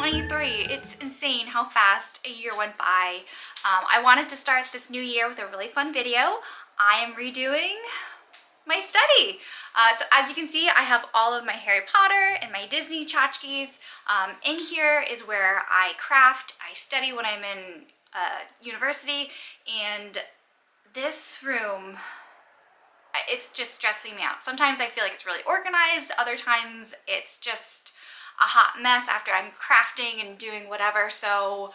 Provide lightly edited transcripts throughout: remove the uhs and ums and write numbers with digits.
2023. It's insane how fast a year went by. I wanted to start this new year with a really fun video. I am redoing my study. So as you can see, I have all of my Harry Potter and my Disney tchotchkes. In here is where I craft, I study when I'm in university, and this room, it's just stressing me out. Sometimes I feel like it's really organized, other times it's just a hot mess after I'm crafting and doing whatever, so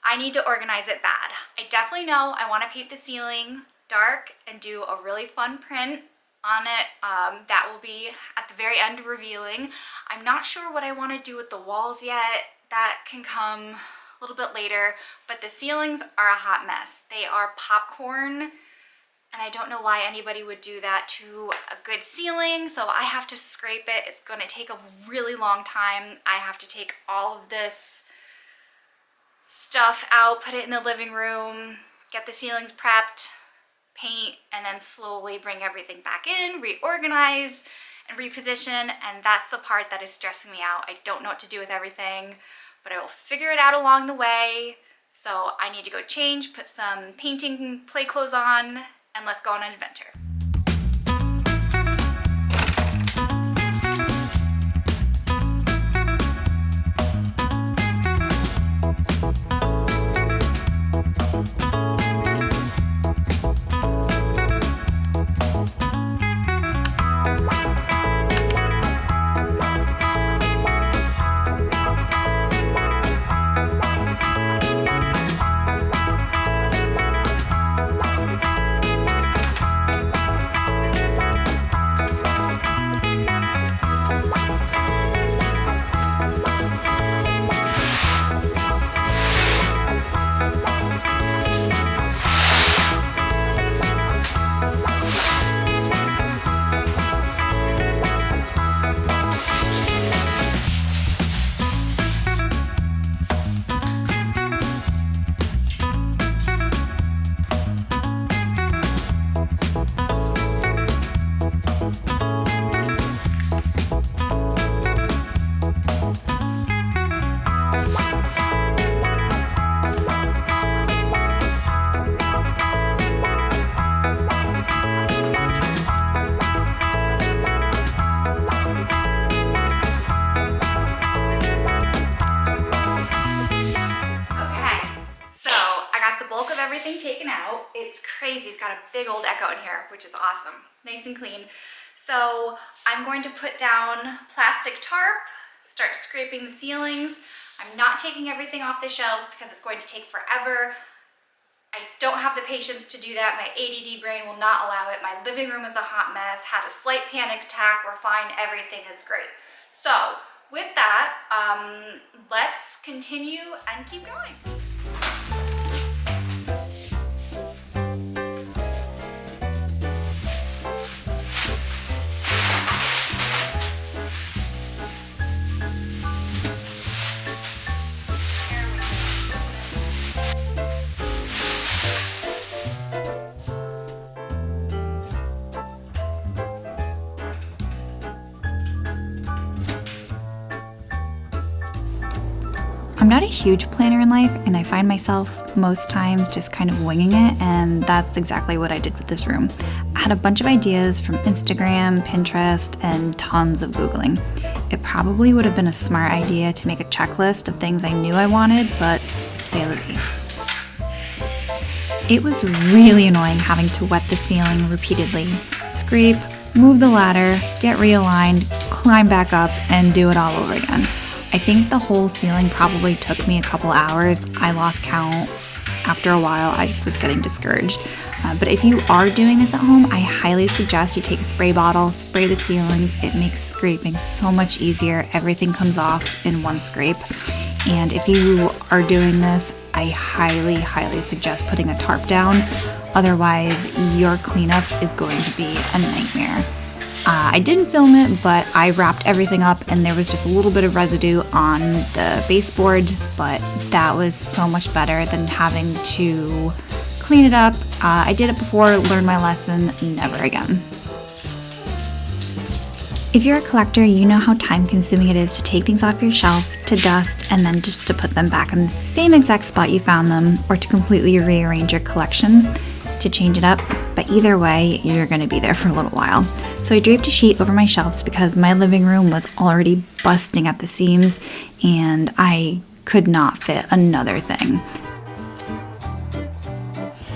I need to organize it bad. I definitely know I want to paint the ceiling dark and do a really fun print on it. That will be at the very end revealing. I'm not sure what I want to do with the walls yet. That can come a little bit later, but the ceilings are a hot mess. They are popcorn, and I don't know why anybody would do that to a good ceiling, so I have to scrape it. It's going to take a really long time. I have to take all of this stuff out, put it in the living room, get the ceilings prepped, paint, and then slowly bring everything back in, reorganize, and reposition, and that's the part that is stressing me out. I don't know what to do with everything, but I will figure it out along the way. So I need to go change, put some painting play clothes on, and let's go on an adventure. Taken out. It's crazy. It's got a big old echo in here, which is awesome. Nice and clean. So I'm going to put down plastic tarp, start scraping the ceilings. I'm not taking everything off the shelves because it's going to take forever. I don't have the patience to do that. My ADD brain will not allow it. My living room is a hot mess. Had a slight panic attack. We're fine. Everything is great. So with that, let's continue and keep going. I'm not a huge planner in life, and I find myself most times just kind of winging it, and that's exactly what I did with this room. I had a bunch of ideas from Instagram, Pinterest, and tons of Googling. It probably would have been a smart idea to make a checklist of things I knew I wanted, but c'est la vie. It was really annoying having to wet the ceiling repeatedly, scrape, move the ladder, get realigned, climb back up, and do it all over again. I think the whole ceiling probably took me a couple hours. I lost count. After a while, I was getting discouraged. But if you are doing this at home, I highly suggest you take a spray bottle, spray the ceilings. It makes scraping so much easier. Everything comes off in one scrape. And if you are doing this, I highly, highly suggest putting a tarp down. Otherwise, your cleanup is going to be a nightmare. I didn't film it, but I wrapped everything up and there was just a little bit of residue on the baseboard, but that was so much better than having to clean it up. I did it before, learned my lesson, never again. If you're a collector, you know how time consuming it is to take things off your shelf, to dust, and then just to put them back in the same exact spot you found them, or to completely rearrange your collection to change it up. But either way, you're gonna be there for a little while. So I draped a sheet over my shelves because my living room was already busting at the seams and I could not fit another thing.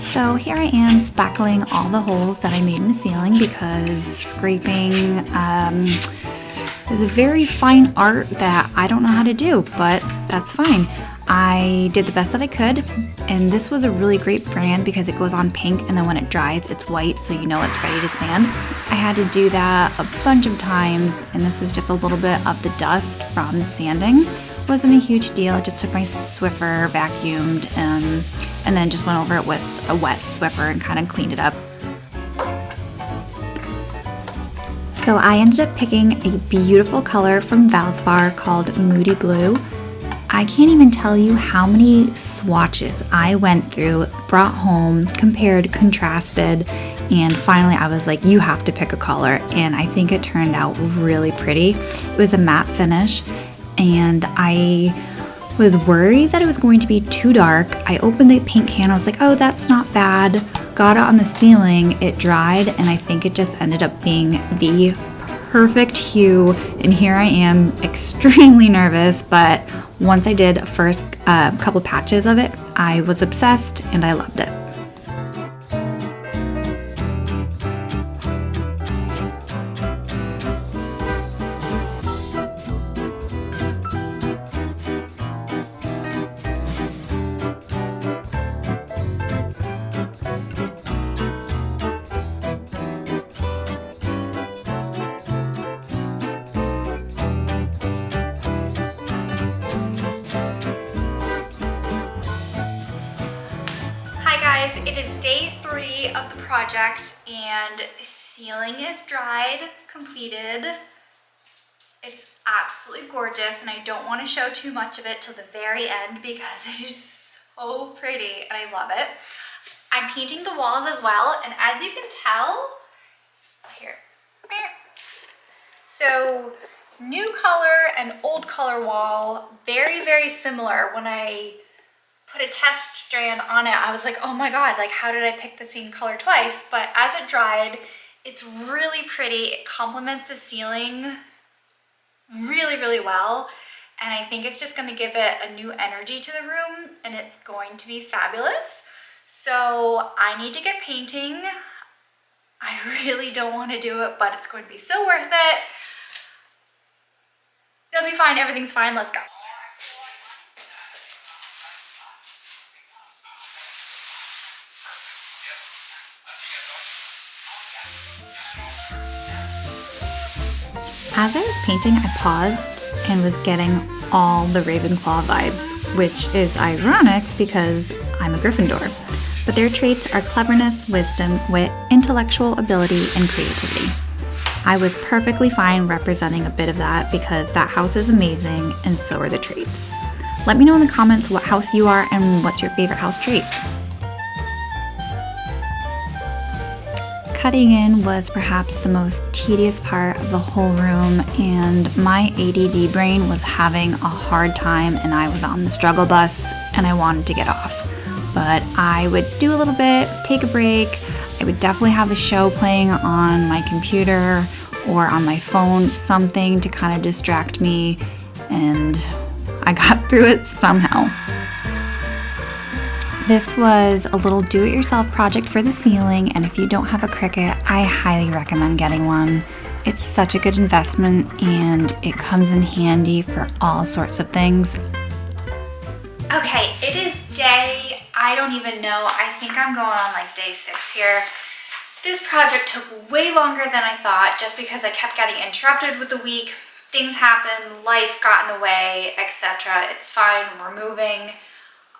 So here I am spackling all the holes that I made in the ceiling because scraping is a very fine art that I don't know how to do, but that's fine. I did the best that I could, and this was a really great brand because it goes on pink and then when it dries it's white, so you know it's ready to sand. I had to do that a bunch of times, and this is just a little bit of the dust from the sanding. Wasn't a huge deal. I just took my Swiffer, vacuumed, and then just went over it with a wet Swiffer and kind of cleaned it up. So I ended up picking a beautiful color from Valspar called Moody Blue. I can't even tell you how many swatches I went through, brought home, compared, contrasted, and finally I was like, you have to pick a color, and I think it turned out really pretty. It was a matte finish, and I was worried that it was going to be too dark. I opened the paint can, I was like, oh, that's not bad. Got it on the ceiling, it dried, and I think it just ended up being the perfect hue. And here I am, extremely nervous, but once I did first couple patches of it, I was obsessed and I loved it. It is day 3 of the project and the ceiling is dried, completed. It's absolutely gorgeous, and I don't want to show too much of it till the very end because it is so pretty and I love it. I'm painting the walls as well, and as you can tell, here, so new color and old color wall, very, very similar. When I put a test strand on it, I was like, oh my god, like how did I pick the same color twice? But as it dried, it's really pretty. It complements the ceiling really, really well, and I think it's just going to give it a new energy to the room, and it's going to be fabulous. So I need to get painting. I really don't want to do it, but it's going to be so worth it. It'll be fine. Everything's fine. Let's go. As I was painting, I paused and was getting all the Ravenclaw vibes, which is ironic because I'm a Gryffindor. But their traits are cleverness, wisdom, wit, intellectual ability, and creativity. I was perfectly fine representing a bit of that because that house is amazing and so are the traits. Let me know in the comments what house you are and what's your favorite house trait. Cutting in was perhaps the most tedious part of the whole room, and my ADD brain was having a hard time, and I was on the struggle bus and I wanted to get off. But I would do a little bit, take a break. I would definitely have a show playing on my computer or on my phone, something to kind of distract me, and I got through it somehow. This was a little do-it-yourself project for the ceiling, and if you don't have a Cricut, I highly recommend getting one. It's such a good investment, and it comes in handy for all sorts of things. Okay, it is I don't even know, I think I'm going on like day 6 here. This project took way longer than I thought just because I kept getting interrupted with the week. Things happened, life got in the way, etc. It's fine, we're moving.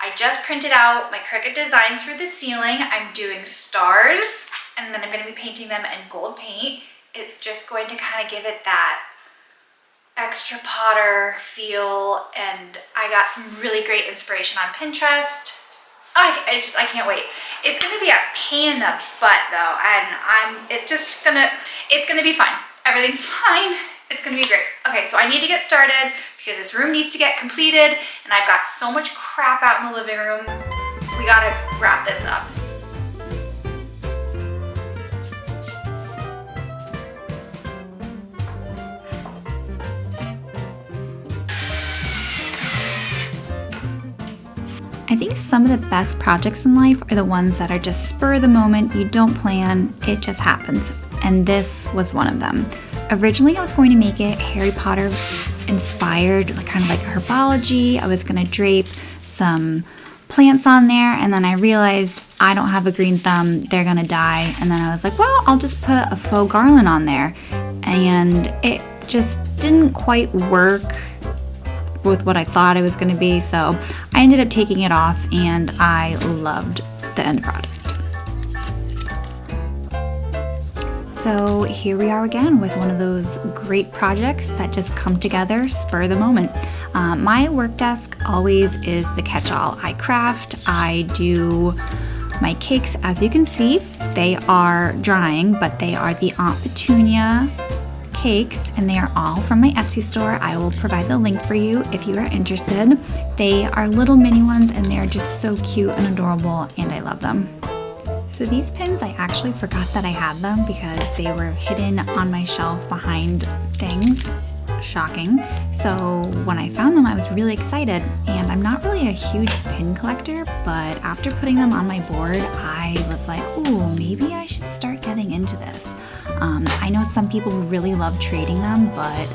I just printed out my Cricut designs for the ceiling. I'm doing stars, and then I'm going to be painting them in gold paint. It's just going to kind of give it that extra Potter feel, and I got some really great inspiration on Pinterest. I can't wait. It's going to be a pain in the butt though, and it's gonna be fine. Everything's fine. It's gonna be great. Okay, so I need to get started because this room needs to get completed and I've got so much crap out in the living room. We gotta wrap this up. I think some of the best projects in life are the ones that are just spur of the moment, you don't plan, it just happens. And this was one of them. Originally I was going to make it Harry Potter inspired, kind of like herbology. I was going to drape some plants on there, and then I realized I don't have a green thumb, they're going to die. And then I was like, well, I'll just put a faux garland on there. And it just didn't quite work with what I thought it was going to be, so I ended up taking it off and I loved the end product. So here we are again with one of those great projects that just come together spur of the moment. My work desk always is the catch-all. I craft, I do my cakes. As you can see, they are drying, but they are the Aunt Petunia cakes, and they are all from my Etsy store. I will provide the link for you if you are interested. They are little mini ones and they're just so cute and adorable, and I love them. So these pins, I actually forgot that I had them because they were hidden on my shelf behind things. Shocking. So when I found them, I was really excited, and I'm not really a huge pin collector, but after putting them on my board, I was like, ooh, maybe I should start getting into this. I know some people really love trading them, but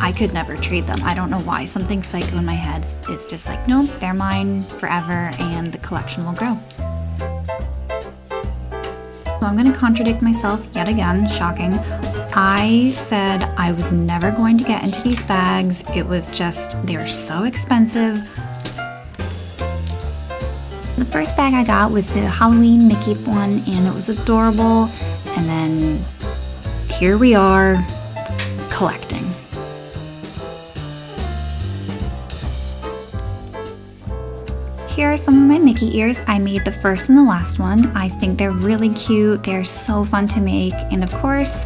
I could never trade them. I don't know why. Something psycho in my head. It's just like, nope, they're mine forever, and the collection will grow. So I'm going to contradict myself yet again. Shocking. I said I was never going to get into these bags. It was just, they were so expensive. The first bag I got was the Halloween Mickey one, and it was adorable. And then here we are collecting. Here are some of my Mickey ears. I made the first and the last one. I think they're really cute. They're so fun to make. And of course,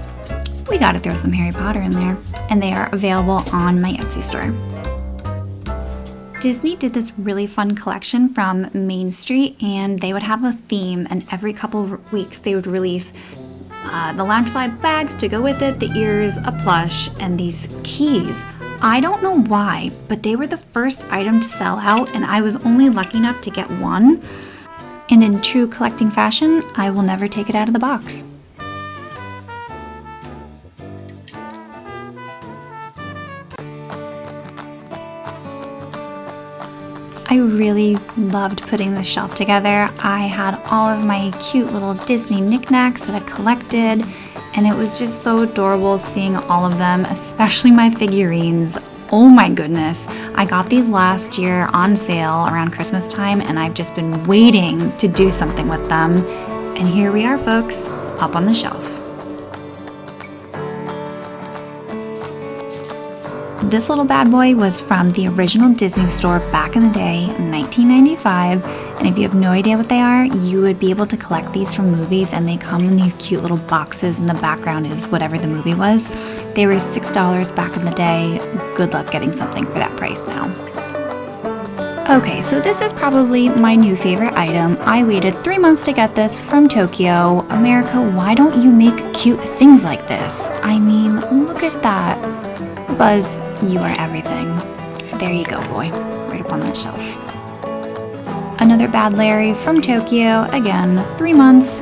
we gotta throw some Harry Potter in there. And they are available on my Etsy store. Disney did this really fun collection from Main Street, and they would have a theme, and every couple of weeks they would release the Loungefly bags to go with it, the ears, a plush, and these keys. I don't know why, but they were the first item to sell out, and I was only lucky enough to get one. And in true collecting fashion, I will never take it out of the box. I really loved putting this shelf together. I had all of my cute little Disney knickknacks that I collected, and it was just so adorable seeing all of them, especially my figurines. Oh my goodness. I got these last year on sale around Christmas time, and I've just been waiting to do something with them. And here we are, folks, up on the shelf. This little bad boy was from the original Disney store back in the day, 1995, and if you have no idea what they are, you would be able to collect these from movies, and they come in these cute little boxes, and the background is whatever the movie was. They were $6 back in the day. Good luck getting something for that price now. Okay, so this is probably my new favorite item. I waited 3 months to get this from Tokyo. America, why don't you make cute things like this? I mean, look at that. Buzz, you are everything. There you go, boy, right up on that shelf. Another Bad Larry from Tokyo, again, 3 months.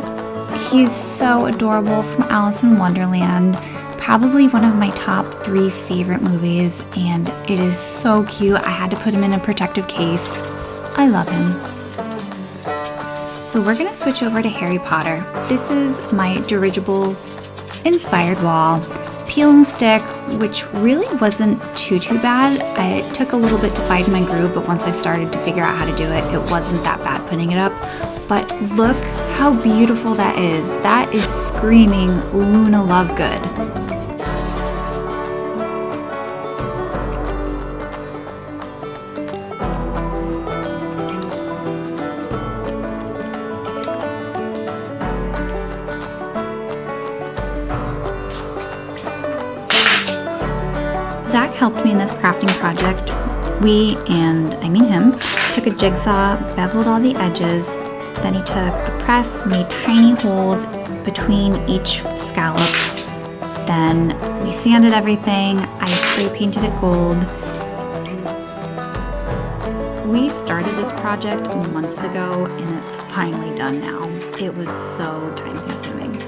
He's so adorable, from Alice in Wonderland. Probably one of my top 3 favorite movies, and it is so cute. I had to put him in a protective case. I love him. So we're gonna switch over to Harry Potter. This is my dirigibles inspired wall. Peel and stick, which really wasn't too bad. It took a little bit to find my groove, but once I started to figure out how to do it, it wasn't that bad putting it up. But look how beautiful that is. That is screaming Luna Lovegood. Zach helped me in this crafting project. We, and I mean him, took a jigsaw, beveled all the edges, then he took a press, made tiny holes between each scallop. Then we sanded everything, I spray painted it gold. We started this project months ago and it's finally done now. It was so time consuming.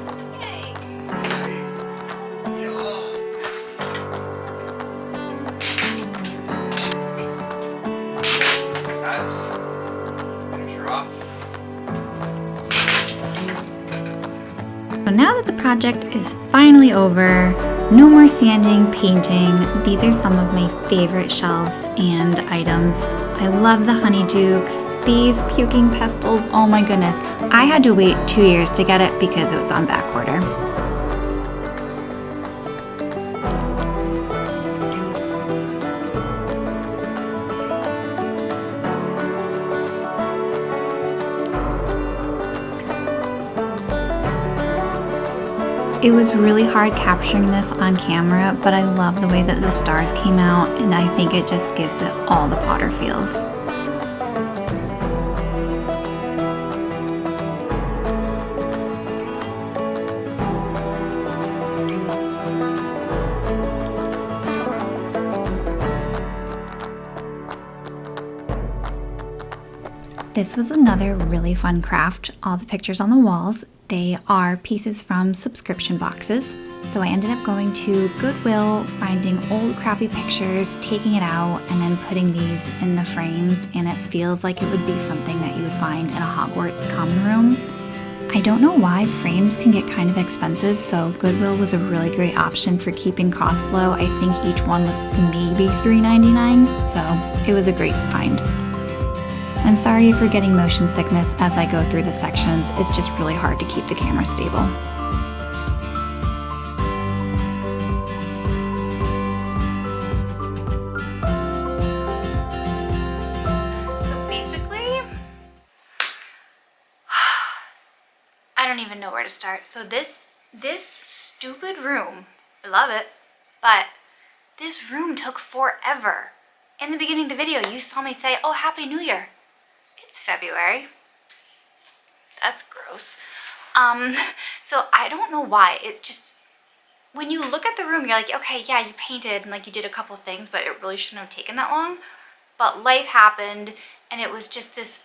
So now that the project is finally over, no more sanding, painting. These are some of my favorite shelves and items. I love the honeydukes. These puking pestles, oh my goodness. I had to wait 2 years to get it because it was on back order. It was really hard capturing this on camera, but I love the way that the stars came out, and I think it just gives it all the Potter feels. This was another really fun craft. All the pictures on the walls, they are pieces from subscription boxes. So I ended up going to Goodwill, finding old crappy pictures, taking it out, and then putting these in the frames, and it feels like it would be something that you would find in a Hogwarts common room. I don't know why frames can get kind of expensive, so Goodwill was a really great option for keeping costs low. I think each one was maybe $3.99, so it was a great find. I'm sorry if you're getting motion sickness as I go through the sections. It's just really hard to keep the camera stable. So basically, I don't even know where to start. So this stupid room, I love it, but this room took forever. In the beginning of the video, you saw me say, "Oh, Happy New Year." It's February. That's gross. So I don't know why. It's just, when you look at the room, you're like, okay, yeah, you painted and like you did a couple things, but it really shouldn't have taken that long. But life happened, and it was just this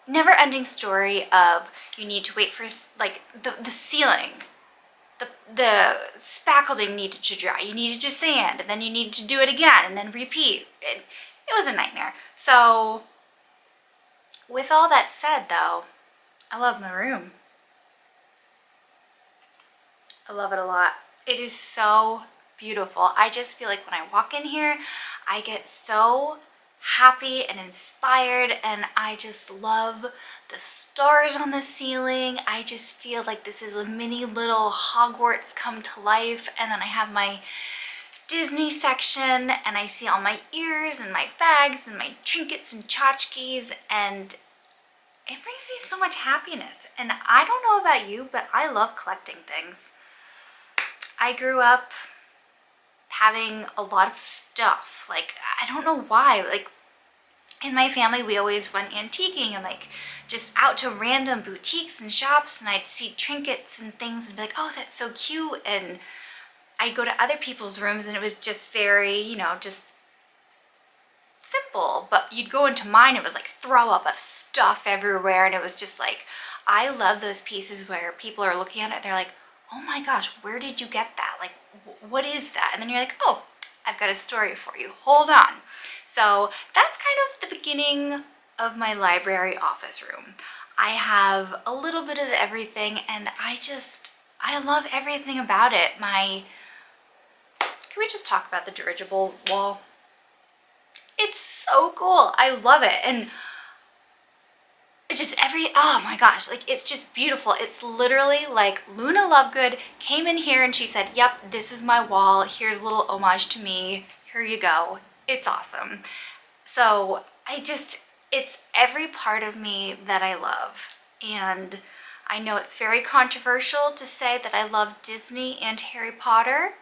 never-ending story of you need to wait for like the ceiling. The spackling needed to dry. You needed to sand, and then you needed to do it again, and then repeat. It was a nightmare. So with all that said, though, I love my room. I love it a lot. It is so beautiful. I just feel like when I walk in here, I get so happy and inspired, and I just love the stars on the ceiling. I just feel like this is a mini little Hogwarts come to life. And then I have my Disney section, and I see all my ears and my bags and my trinkets and tchotchkes, and it brings me so much happiness. And I don't know about you, but I love collecting things. I grew up having a lot of stuff. Like, I don't know why. Like, in my family, we always went antiquing and like just out to random boutiques and shops, and I'd see trinkets and things and be like, oh, that's so cute. And I'd go to other people's rooms and it was just very, you know, just simple. But you'd go into mine, it was like throw up of stuff everywhere, and it was just like, I love those pieces where people are looking at it, they're like, oh my gosh, where did you get that? Like, what is that? And then you're like, oh, I've got a story for you. Hold on. So that's kind of the beginning of my library office room. I have a little bit of everything, and I love everything about it. Can we just talk about the dirigible wall? It's so cool. I love it. And it's just oh my gosh, like, it's just beautiful. It's literally like Luna Lovegood came in here and she said, yep, this is my wall. Here's a little homage to me. Here you go. It's awesome. So it's every part of me that I love. And I know it's very controversial to say that I love Disney and Harry Potter.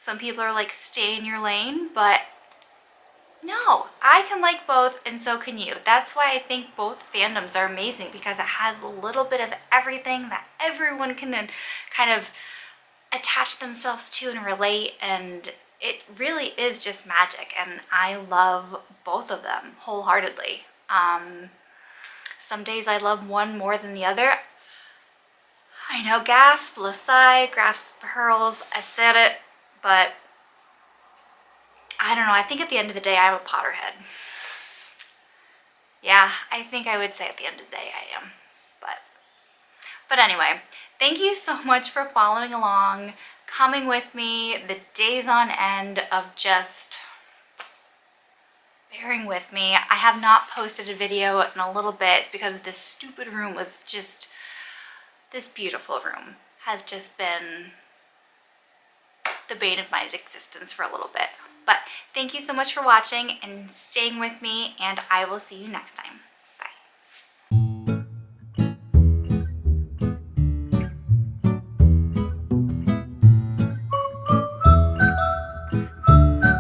Some people are like, stay in your lane, but no, I can like both and so can you. That's why I think both fandoms are amazing, because it has a little bit of everything that everyone can kind of attach themselves to and relate, and it really is just magic, and I love both of them wholeheartedly. Some days I love one more than the other. I know, gasp, sigh, grasp pearls, I said it, but I don't know, I think at the end of the day I'm a Potterhead. Yeah, I think I would say at the end of the day I am. But anyway, thank you so much for following along, coming with me the days on end of just bearing with me. I have not posted a video in a little bit because this stupid room was just, this beautiful room has just been the bane of my existence for a little bit. But thank you so much for watching and staying with me, and I will see you next time.